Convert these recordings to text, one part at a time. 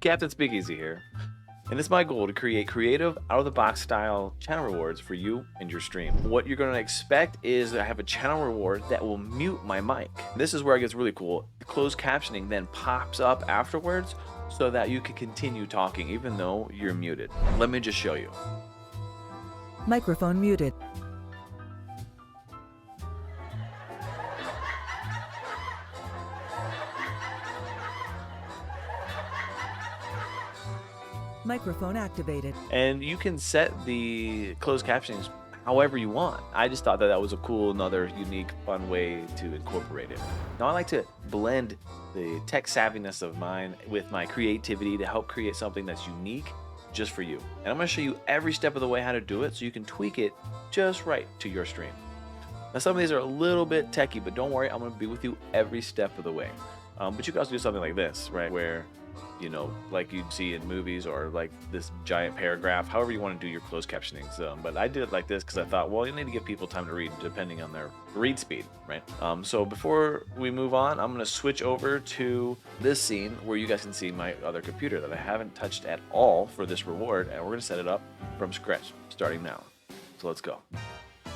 Captain Speakeasy here, and it's my goal to create creative, out-of-the-box style channel rewards for you and your stream. What you're going to expect is that I have a channel reward that will mute my mic. This is where it gets really cool. Closed captioning then pops up afterwards so that you can continue talking even though you're muted. Let me just show you. Microphone muted. Microphone activated. And you can set the closed captionings however you want. I just thought that that was a cool, another unique, fun way to incorporate it. Now I like to blend the tech savviness of mine with my creativity to help create something that's unique just for you. And I'm gonna show you every step of the way how to do it so you can tweak it just right to your stream. Now some of these are a little bit techy, but don't worry, I'm gonna be with you every step of the way. But you can also do something like this, right? Where, you know, like you'd see in movies, or like this giant paragraph, however you want to do your closed captionings. But I did it like this because I thought, well, you need to give people time to read depending on their read speed, right? So before we move on, I'm going to switch over to this scene where you guys can see my other computer that I haven't touched at all for this reward, and we're going to set it up from scratch starting now. So let's go.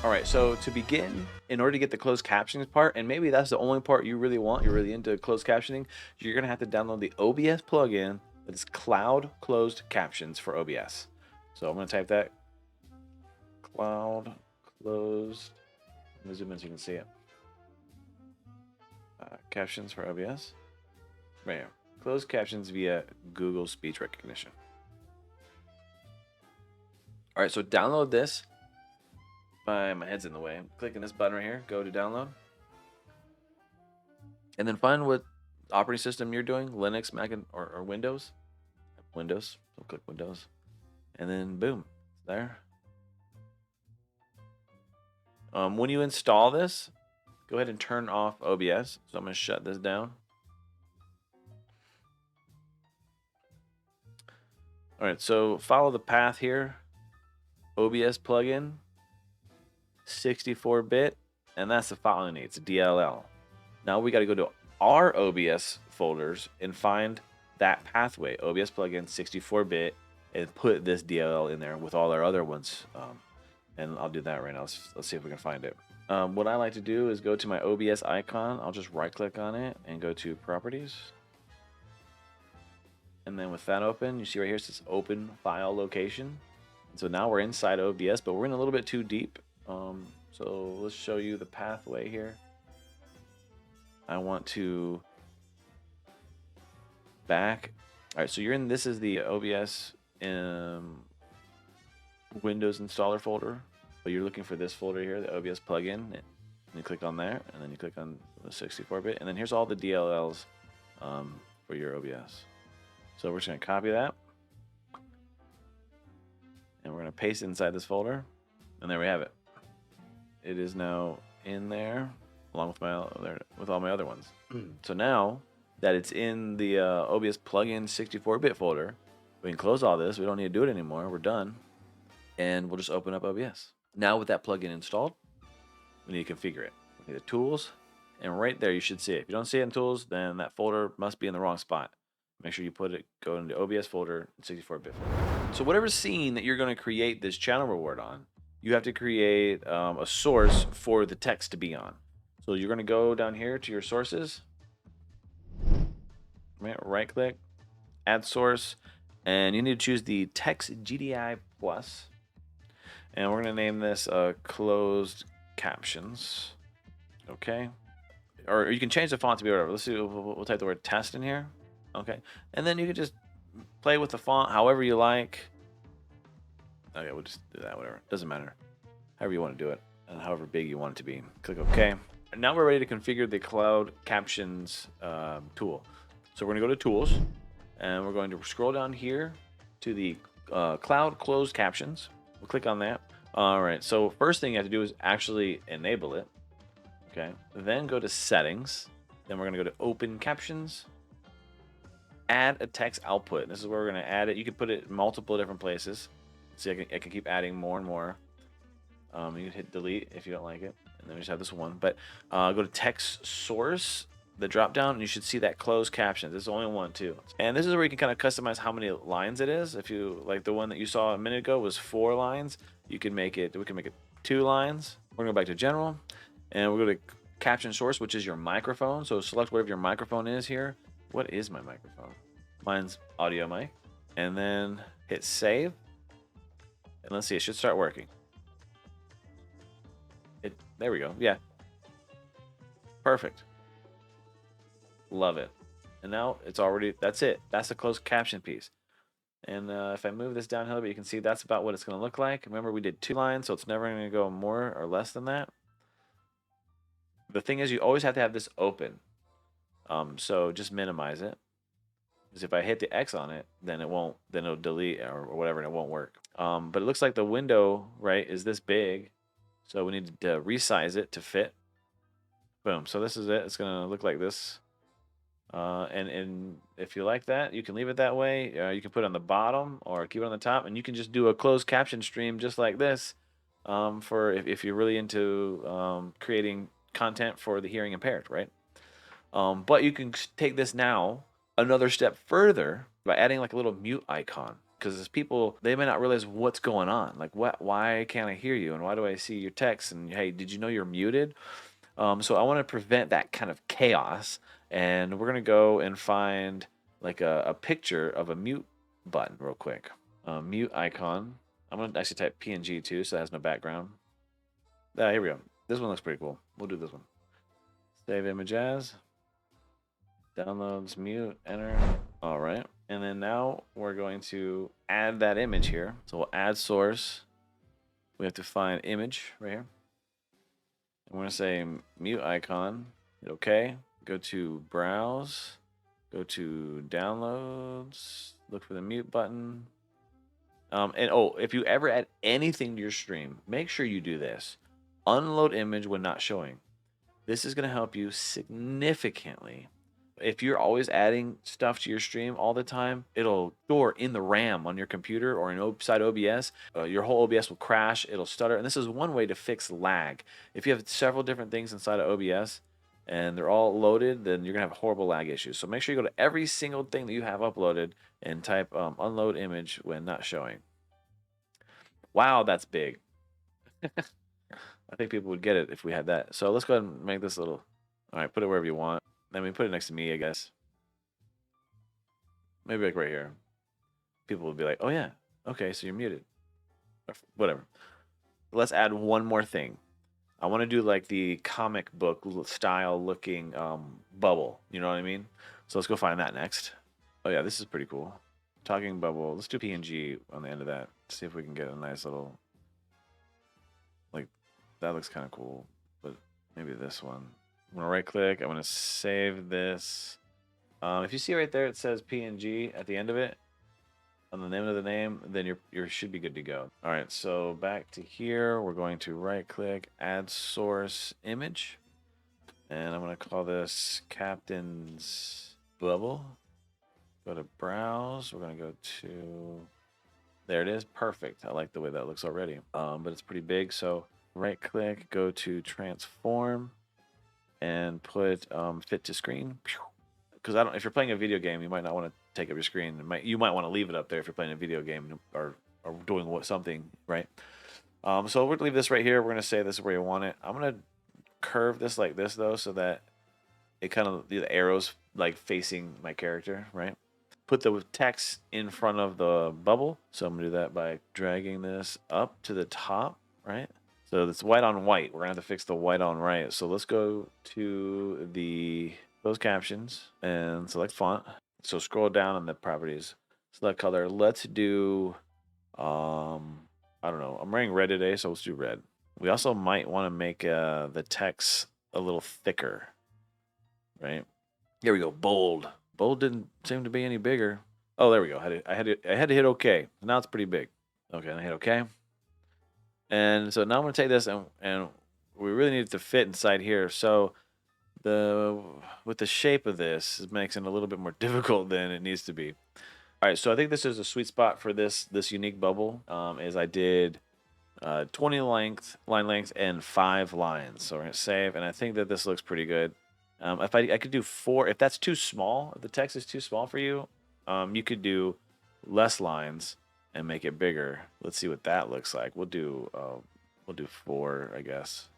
All right, so to begin, in order to get the closed captioning part, and maybe that's the only part you really want, you're really into closed captioning, you're gonna have to download the OBS plugin that is Cloud Closed Captions for OBS. So I'm gonna type that, Cloud Closed, let me zoom in so you can see it. Captions for OBS, right here. Closed captions via Google Speech Recognition. All right, so download this. My head's in the way. I'm clicking this button right here, go to download. And then find what operating system you're doing, Linux, Mac, or Windows. Windows, so click Windows. And then boom, it's there. When you install this, go ahead and turn off OBS. So I'm gonna shut this down. All right, so follow the path here. OBS plugin. 64-bit, and that's the file I need. It's a DLL. Now we got to go to our OBS folders and find that pathway, OBS plugin 64-bit, and put this DLL in there with all our other ones. And I'll do that right now. Let's see if we can find it. What I like to do is go to my OBS icon. I'll just right-click on it and go to Properties. And then with that open, you see right here it says Open File Location. And so now we're inside OBS, but we're in a little bit too deep. So let's show you the pathway here. I want to back. All right, so you're in, this is the OBS Windows installer folder, but you're looking for this folder here, the OBS plugin, and you click on there, and then you click on the 64-bit, and then here's all the DLLs for your OBS. So we're just gonna copy that, and we're gonna paste it inside this folder, and there we have it. It is now in there along with all my other ones. So now that it's in the OBS plugin 64-bit folder, we can close all this. We don't need to do it anymore. We're done. And we'll just open up OBS. Now with that plugin installed, we need to configure it. We need the tools, and right there you should see it. If you don't see it in tools, then that folder must be in the wrong spot. Make sure you go into OBS folder, 64-bit folder. So whatever scene that you're going to create this channel reward on, you have to create a source for the text to be on. So you're going to go down here to your sources, right click, add source, and you need to choose the text GDI plus. And we're going to name this Closed Captions. Okay. Or you can change the font to be whatever. Let's see, we'll type the word test in here. Okay. And then you can just play with the font however you like. Okay, we'll just do that, whatever. Doesn't matter. However you want to do it, and however big you want it to be. Click OK. And now we're ready to configure the Cloud Captions tool. So we're going to go to Tools, and we're going to scroll down here to the Cloud Closed Captions. We'll click on that. All right, so first thing you have to do is actually enable it. Okay, then go to Settings. Then we're going to go to Open Captions. Add a text output. This is where we're going to add it. You can put it in multiple different places. See, I can keep adding more and more. You can hit delete if you don't like it, and then we just have this one. But go to text source, the drop down, and you should see that closed captions. There's only one too. And this is where you can kind of customize how many lines it is. If you like the one that you saw a minute ago was 4 lines, you can make it, we can make it 2 lines. We're gonna go back to general, and we're going to caption source, which is your microphone. So select whatever your microphone is here. What is my microphone? Mine's audio mic. And then hit save. And let's see, it should start working. There we go. Yeah. Perfect. Love it. And now it's already, that's it. That's the closed caption piece. And if I move this down a little bit, you can see that's about what it's going to look like. Remember, we did 2 lines, so it's never going to go more or less than that. The thing is, you always have to have this open. So just minimize it. Because if I hit the X on it, then it won't, then it'll delete or whatever, and it won't work. But it looks like the window, right, is this big. So we need to resize it to fit. Boom. So this is it. It's going to look like this. And if you like that, you can leave it that way. You can put it on the bottom or keep it on the top. And you can just do a closed caption stream just like this for if you're really into creating content for the hearing impaired, right? But you can take this now another step further by adding like a little mute icon. Because people, they may not realize what's going on. Like, why can't I hear you? And why do I see your text? And hey, did you know you're muted? So I want to prevent that kind of chaos. And we're going to go and find like a picture of a mute button real quick. Mute icon. I'm going to actually type PNG too, so it has no background. Here we go. This one looks pretty cool. We'll do this one. Save image as. Downloads, mute, enter. All right. And then now we're going to add that image here. So we'll add source. We have to find image right here. And we're going to say mute icon. Hit OK. Go to browse. Go to downloads. Look for the mute button. And if you ever add anything to your stream, make sure you do this. Unload image when not showing. This is going to help you significantly. If you're always adding stuff to your stream all the time, it'll store in the RAM on your computer or inside OBS. Your whole OBS will crash, it'll stutter. And this is one way to fix lag. If you have several different things inside of OBS and they're all loaded, then you're going to have horrible lag issues. So make sure you go to every single thing that you have uploaded and type unload image when not showing. Wow, that's big. I think people would get it if we had that. So let's go ahead and make this little. All right, put it wherever you want. I mean, put it next to me, I guess. Maybe like right here. People would be like, oh yeah, okay, so you're muted. Or whatever. Let's add one more thing. I want to do like the comic book style looking bubble. You know what I mean? So let's go find that next. Oh yeah, this is pretty cool. Talking bubble. Let's do PNG on the end of that. See if we can get a nice little, like, that looks kind of cool. But maybe this one. I'm going to right click. I'm going to save this. If you see right there, it says PNG at the end of it, on the name of the name, then you should be good to go. All right, so back to here. We're going to right click, add source image. And I'm going to call this Captain's Bubble. Go to browse. We're going to go to, there it is. Perfect. I like the way that looks already. But it's pretty big. So right click, go to transform. And put fit to screen, because if you're playing a video game, you might not want to take up your screen. You might want to leave it up there if you're playing a video game or doing something, right? So we're gonna leave this right here. We're gonna say this is where you want it. I'm gonna curve this like this though, so that it kind of the arrows like facing my character, right? Put the text in front of the bubble. So I'm gonna do that by dragging this up to the top, right? So it's white on white. We're going to have to fix the white on right. So let's go to the closed captions and select font. So scroll down on the properties. Select color. Let's do, I don't know. I'm wearing red today, so let's do red. We also might want to make the text a little thicker, right? Here we go. Bold. Bold didn't seem to be any bigger. Oh, there we go. I had to hit OK. Now it's pretty big. Okay, and I hit OK. And so now I'm going to take this and we really need it to fit inside here. So with the shape of this, it makes it a little bit more difficult than it needs to be. All right, so I think this is a sweet spot for this unique bubble. Is I did 20 line length and 5 lines. So we're going to save, and I think that this looks pretty good. If I could do 4, if that's too small, if the text is too small for you, you could do less lines and make it bigger. Let's see what that looks like. We'll do 4, I guess.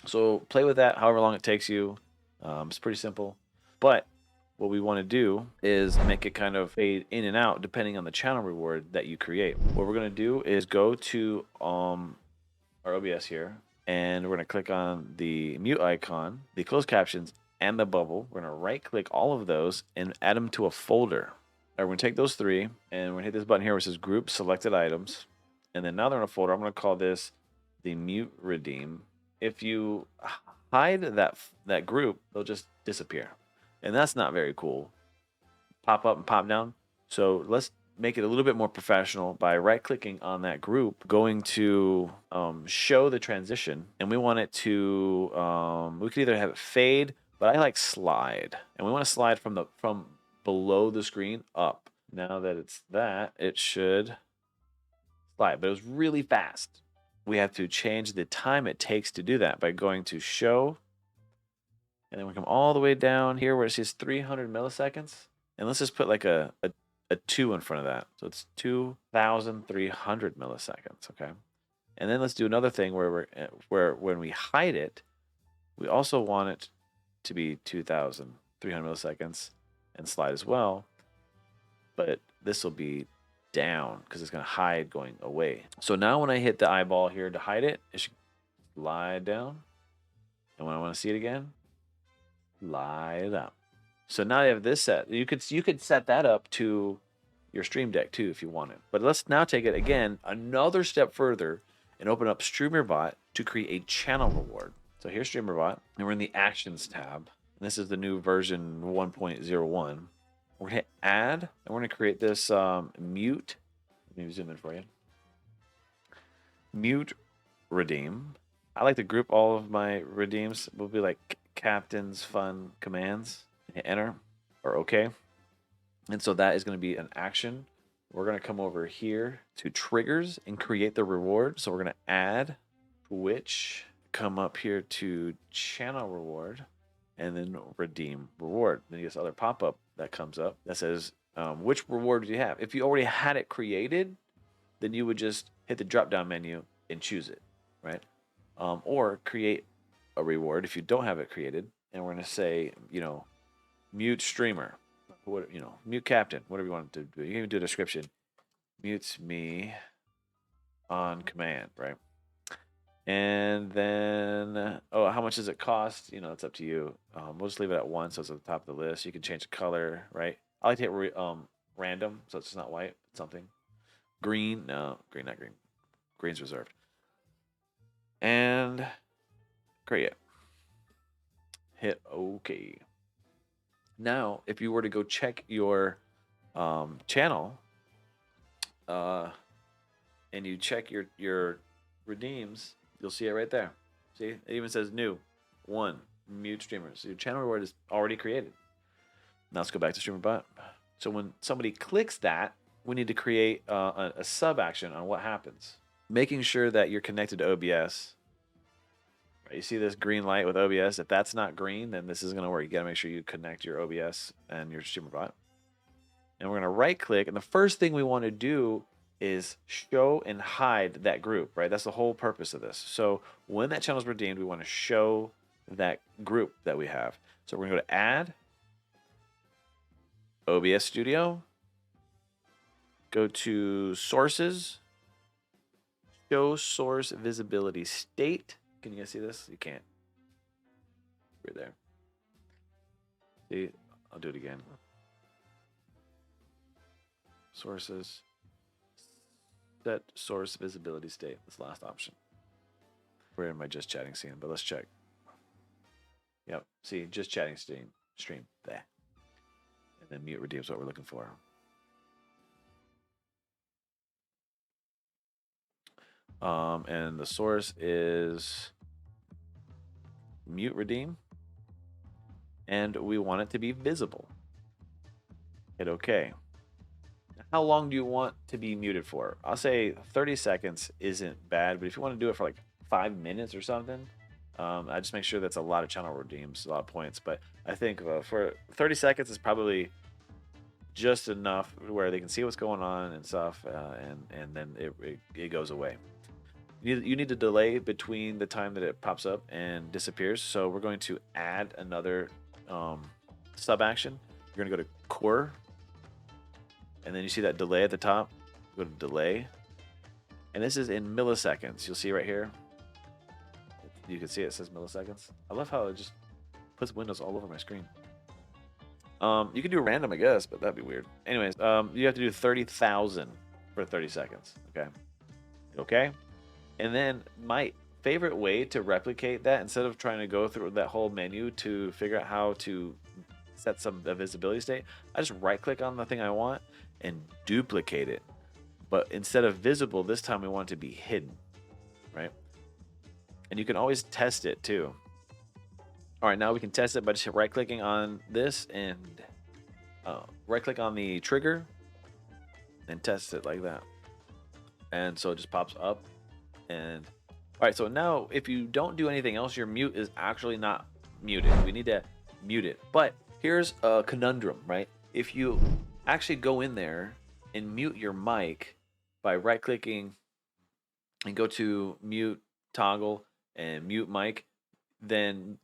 So play with that however long it takes you. It's pretty simple. But what we want to do is make it kind of fade in and out depending on the channel reward that you create. What we're going to do is go to our OBS here, and we're going to click on the mute icon, the closed captions, and the bubble. We're going to right click all of those and add them to a folder. We're going to take those 3 and we're going to hit this button here which says group selected items. And then now they're in a folder. I'm going to call this the mute redeem. If you hide that group, they'll just disappear. And that's not very cool. Pop up and pop down. So let's make it a little bit more professional by right clicking on that group, going to show the transition, and we want it to we could either have it fade, but I like slide, and we want to slide from below the screen up. Now that it's that, it should slide, but it was really fast. We have to change the time it takes to do that by going to show, and then we come all the way down here where it says 300 milliseconds, and let's just put like a 2 in front of that. So it's 2,300 milliseconds, okay? And then let's do another thing where when we hide it, we also want it to be 2,300 milliseconds and slide as well. But this will be down because it's going to hide going away. So now when I hit the eyeball here to hide it, it should slide down. And when I want to see it again, slide up. So now you have this set. You could set that up to your Stream Deck too if you wanted. But let's now take it again another step further and open up Streamerbot to create a channel reward. So here's Streamerbot, and we're in the Actions tab. And this is the new version 1.01. We're gonna hit Add, and we're gonna create this mute. Let me zoom in for you. Mute redeem. I like to group all of my redeems. Will be like Captain's Fun Commands. Hit Enter or OK. And so that is going to be an action. We're going to come over here to triggers and create the reward. So we're going to add Twitch, come up here to channel reward, and then redeem reward. Then you get this other pop-up that comes up that says, which reward do you have? If you already had it created, then you would just hit the drop-down menu and choose it, right? Or create a reward if you don't have it created. And we're going to say, mute streamer, mute captain, whatever you want to do. You can even do a description. Mutes me on command, right? And then, how much does it cost? It's up to you. We'll just leave it at 1, so it's at the top of the list. You can change the color, right? I like to hit random, so it's not white. It's something. Green, no, green, not green. Green's reserved. And create it. Hit OK. Now, if you were to go check your channel and you check your redeems, you'll see it right there. See, it even says new 1 mute streamer. So your channel reward is already created. Now let's go back to Streamerbot. So when somebody clicks that, we need to create a sub action on what happens, making sure that you're connected to OBS. You see this green light with OBS. If that's not green, then this isn't going to work. You got to make sure you connect your OBS and your Streamerbot. And we're going to right click. And the first thing we want to do is show and hide that group, right? That's the whole purpose of this. So when that channel is redeemed, we want to show that group that we have. So we're going to go to Add, OBS Studio, go to Sources, Show Source Visibility State. Can you guys see this? You can't. Right there. See? I'll do it again. Sources. Set source visibility state. This last option. We're in my just chatting scene, but let's check. Yep. See, just chatting stream. There. And then mute redeems what we're looking for. And the source is mute redeem, and we want it to be visible. Hit OK. How long do you want to be muted for? I'll say 30 seconds isn't bad, but if you want to do it for like 5 minutes or something, I just make sure that's a lot of channel redeems, a lot of points. But I think for 30 seconds is probably just enough where they can see what's going on and stuff, and then it goes away. You need a delay between the time that it pops up and disappears. So we're going to add another sub action. You're going to go to core, and then you see that delay at the top. Go to delay, and this is in milliseconds. You'll see right here. You can see it says milliseconds. I love how it just puts windows all over my screen. You can do random, I guess, but that'd be weird. Anyways, you have to do 30,000 for 30 seconds. Okay. Okay. And then my favorite way to replicate that, instead of trying to go through that whole menu to figure out how to set a visibility state, I just right click on the thing I want and duplicate it. But instead of visible, this time we want it to be hidden, right? And you can always test it too. All right, now we can test it by just right clicking on this and right click on the trigger and test it like that. And so it just pops up. And all right, so now if you don't do anything else, your mute is actually not muted. We need to mute it. But here's a conundrum, right? If you actually go in there and mute your mic by right clicking and go to mute toggle and mute mic, then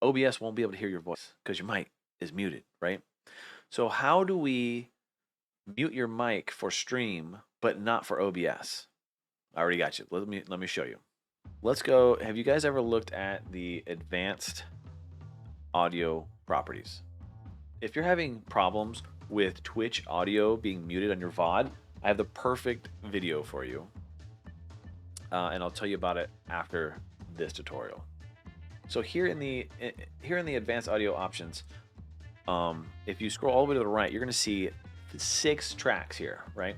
OBS won't be able to hear your voice because your mic is muted, right? So how do we mute your mic for stream but not for OBS? I already got you. Let me show you. Let's go. Have you guys ever looked at the advanced audio properties? If you're having problems with Twitch audio being muted on your VOD, I have the perfect video for you. And I'll tell you about it after this tutorial. So here in the advanced audio options, if you scroll all the way to the right, you're going to see 6 tracks here, right?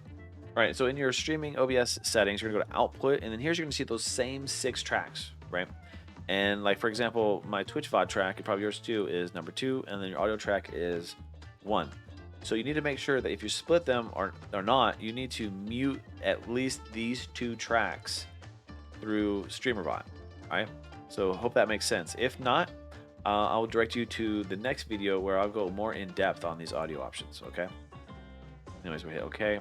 All right, so in your streaming OBS settings, you're gonna go to output, and then here's you're gonna see those same 6 tracks, right? And like, for example, my Twitch VOD track, and probably yours too, is number 2, and then your audio track is 1. So you need to make sure that if you split them or not, you need to mute at least these 2 tracks through Streamerbot, all right? So hope that makes sense. If not, I'll direct you to the next video where I'll go more in depth on these audio options, okay? Anyways, we hit okay.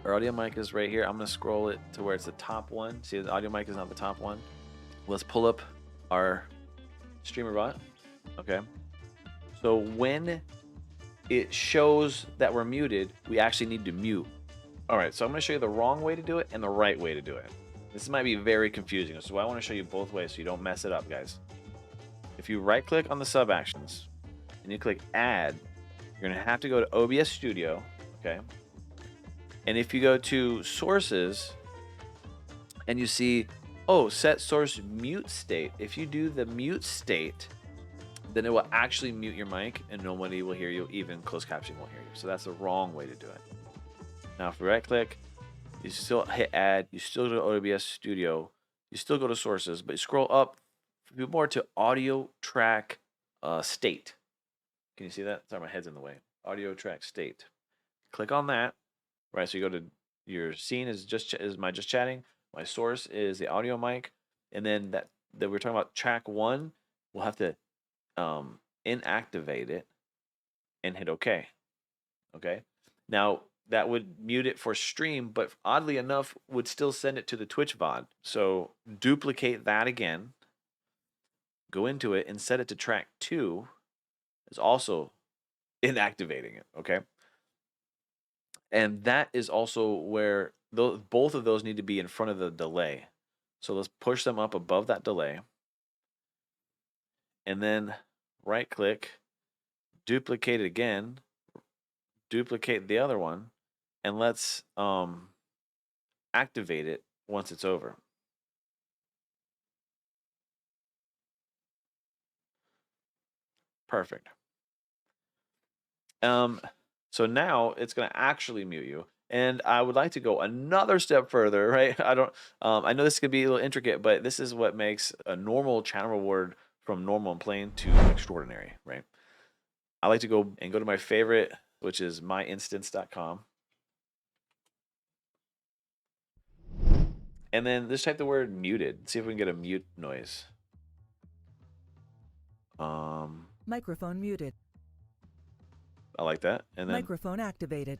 Our audio mic is right here. I'm going to scroll it to where it's the top one. See, the audio mic is not the top one. Let's pull up our Streamerbot. Okay. So when it shows that we're muted, we actually need to mute. All right. So I'm going to show you the wrong way to do it and the right way to do it. This might be very confusing. So I want to show you both ways so you don't mess it up, guys. If you right click on the sub actions and you click add, you're going to have to go to OBS Studio. Okay. And if you go to sources and you see, oh, set source mute state, if you do the mute state, then it will actually mute your mic and nobody will hear you, even closed captioning won't hear you. So that's the wrong way to do it. Now, if you right click, you still hit add, you still go to OBS Studio, you still go to sources, but you scroll up a bit more to audio track state. Can you see that? Sorry, my head's in the way. Audio track state. Click on that. Right, so you go to your scene is just chatting. My source is the audio mic, and then that we're talking about track 1. We'll have to inactivate it and hit OK. Okay. Now that would mute it for stream, but oddly enough, would still send it to the Twitch VOD. So duplicate that again. Go into it and set it to track 2. Is also inactivating it. Okay. And that is also where both of those need to be in front of the delay. So let's push them up above that delay. And then right click, duplicate it again, duplicate the other one, and let's activate it once it's over. Perfect. So now it's going to actually mute you. And I would like to go another step further, right? I know this could be a little intricate, but this is what makes a normal channel reward from normal and plain to extraordinary, right? I like to go and go to my favorite, which is myinstance.com. And then just type the word muted. See if we can get a mute noise. Microphone muted. I like that. And then Microphone activated.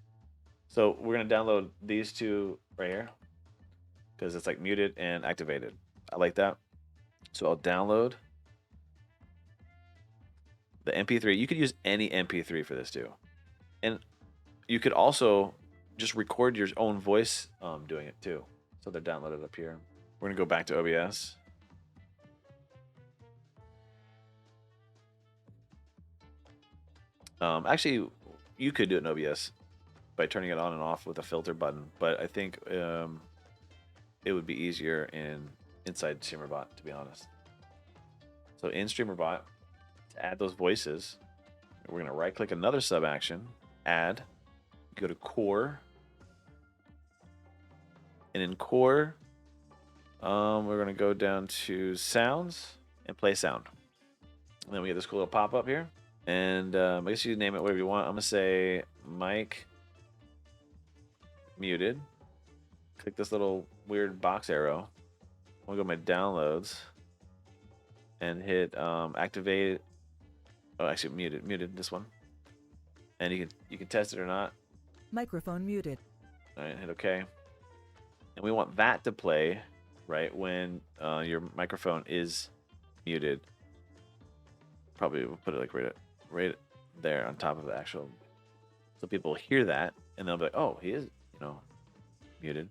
so we're gonna download these two right here because it's like muted and activated. I like that. So I'll download the MP3. You could use any MP3 for this too, and you could also just record your own voice doing it too. So they're downloaded up here. We're gonna go back to OBS. Actually, you could do it in OBS by turning it on and off with a filter button, but I think it would be easier inside Streamerbot, to be honest. So in Streamerbot, to add those voices, we're gonna right-click another sub-action, add, go to Core, and in Core, we're gonna go down to Sounds and Play Sound. And then we get this cool little pop-up here. And I guess you name it whatever you want. I'm gonna say mic muted. Click this little weird box arrow. I'm gonna go to my downloads and hit activate. Oh, actually muted this one. And you can test it or not. Microphone muted. All right, hit OK. And we want that to play right when your microphone is muted. Probably we'll put it like right there on top of the actual, so people hear that and they'll be like, oh, he is, muted.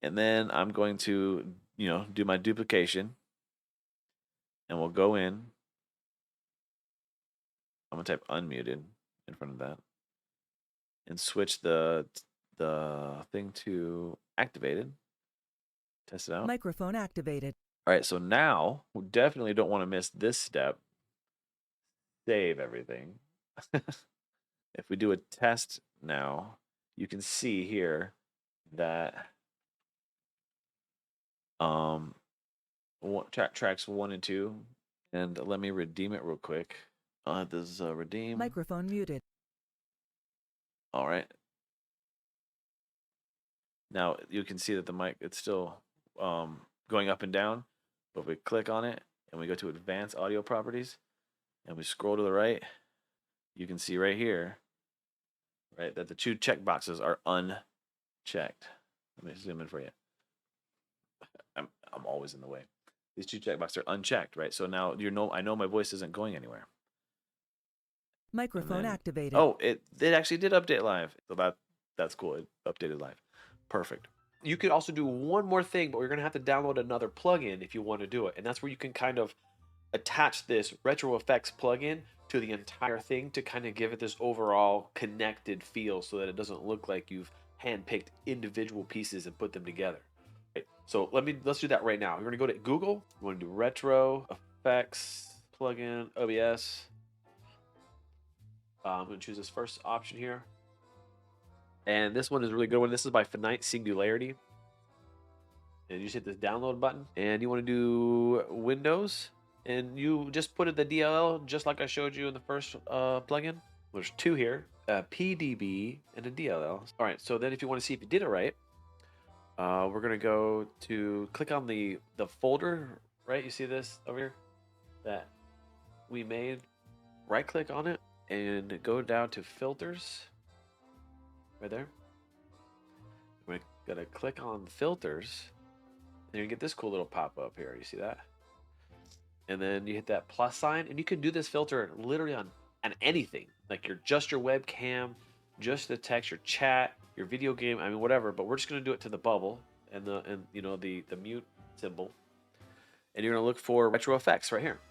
And then I'm going to, do my duplication, and we'll go in. I'm gonna type unmuted in front of that and switch the thing to activated. Test it out. Microphone activated. All right, so now we definitely don't want to miss this step. Save everything. If we do a test now, you can see here that tracks 1 and 2, and let me redeem it real quick. I'll have this redeem. Microphone muted. All right. Now you can see that the mic, it's still going up and down, but if we click on it and we go to advanced audio properties and we scroll to the right, you can see right here, right, that the 2 check boxes are unchecked. Let me zoom in for you. I'm always in the way. These 2 check boxes are unchecked, right? So now I know my voice isn't going anywhere. Microphone activated. Oh, it actually did update live. So that's cool. It updated live. Perfect. You could also do one more thing, but you're going to have to download another plugin if you want to do it. And that's where you can kind of attach this retro effects plugin to the entire thing to kind of give it this overall connected feel so that it doesn't look like you've handpicked individual pieces and put them together. Right. So let's do that right now. We're going to go to Google. We want to do retro effects plugin OBS. I'm going to choose this first option here. And this one is a really good one. This is by Finite Singularity. And you just hit this download button. And you want to do Windows. And you just put in the DLL just like I showed you in the first plugin. There's 2 here. PDB and a DLL. All right, so then if you want to see if you did it right, we're going to go to click on the folder, right? You see this over here that we made? Right click on it and go down to filters. Right there. We're gonna click on filters, and you get this cool little pop-up here. You see that? And then you hit that plus sign, and you can do this filter literally on anything, like your webcam, just the text, your chat, your video game. I mean, whatever. But we're just gonna do it to the bubble and the mute symbol, and you're gonna look for retro effects right here.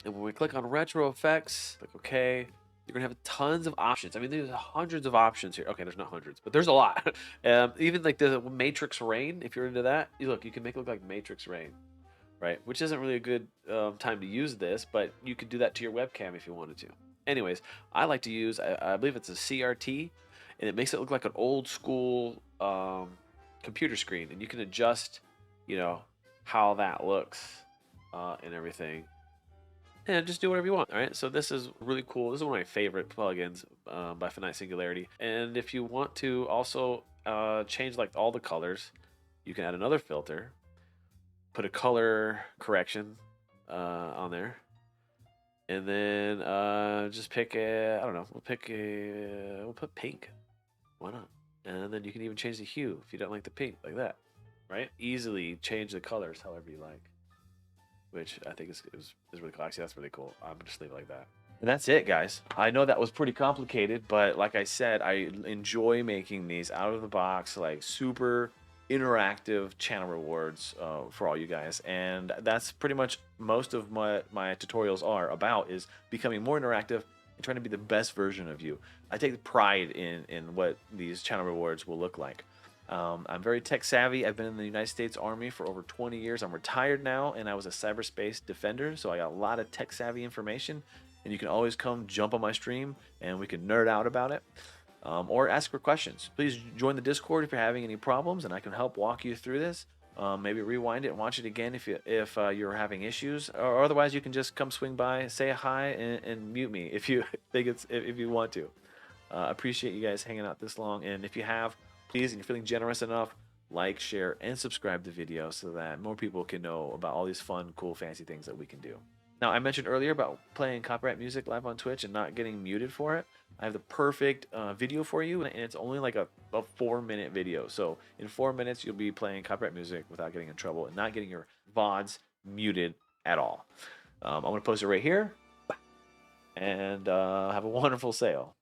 And when we click on retro effects, click OK. You're gonna have tons of options. I mean, there's hundreds of options here. Okay, there's not hundreds, but there's a lot. Even like the Matrix Rain, if you're into that, you can make it look like Matrix Rain, right? Which isn't really a good time to use this, but you could do that to your webcam if you wanted to. Anyways, I like to use, I believe it's a CRT, and it makes it look like an old school computer screen, and you can adjust, how that looks and everything. And just do whatever you want. All right, so this is really cool. This is one of my favorite plugins by Finite Singularity. And if you want to also change like all the colors, you can add another filter, put a color correction on there, And then just pick a, I don't know, we'll put pink. Why not? And then you can even change the hue if you don't like the pink, like that, right? Easily change the colors however you like, which I think is really cool. Actually, that's really cool. I'm gonna just leave it like that. And that's it, guys. I know that was pretty complicated, but like I said, I enjoy making these out of the box, like super interactive channel rewards for all you guys. And that's pretty much most of my tutorials are about, is becoming more interactive and trying to be the best version of you. I take pride in what these channel rewards will look like. I'm very tech savvy. I've been in the United States Army for over 20 years. I'm retired now, and I was a cyberspace defender, so I got a lot of tech savvy information. And you can always come jump on my stream, and we can nerd out about it, or ask for questions. Please join the Discord if you're having any problems, and I can help walk you through this. Maybe rewind it and watch it again if you're having issues, or otherwise you can just come swing by, say hi, and mute me if you think if you want to. Appreciate you guys hanging out this long, and if you have, please, and you're feeling generous enough, like, share, and subscribe to the video so that more people can know about all these fun, cool, fancy things that we can do. Now, I mentioned earlier about playing copyright music live on Twitch and not getting muted for it. I have the perfect video for you, and it's only like a 4-minute video. So in 4 minutes, you'll be playing copyright music without getting in trouble and not getting your VODs muted at all. I'm going to post it right here, and have a wonderful sale.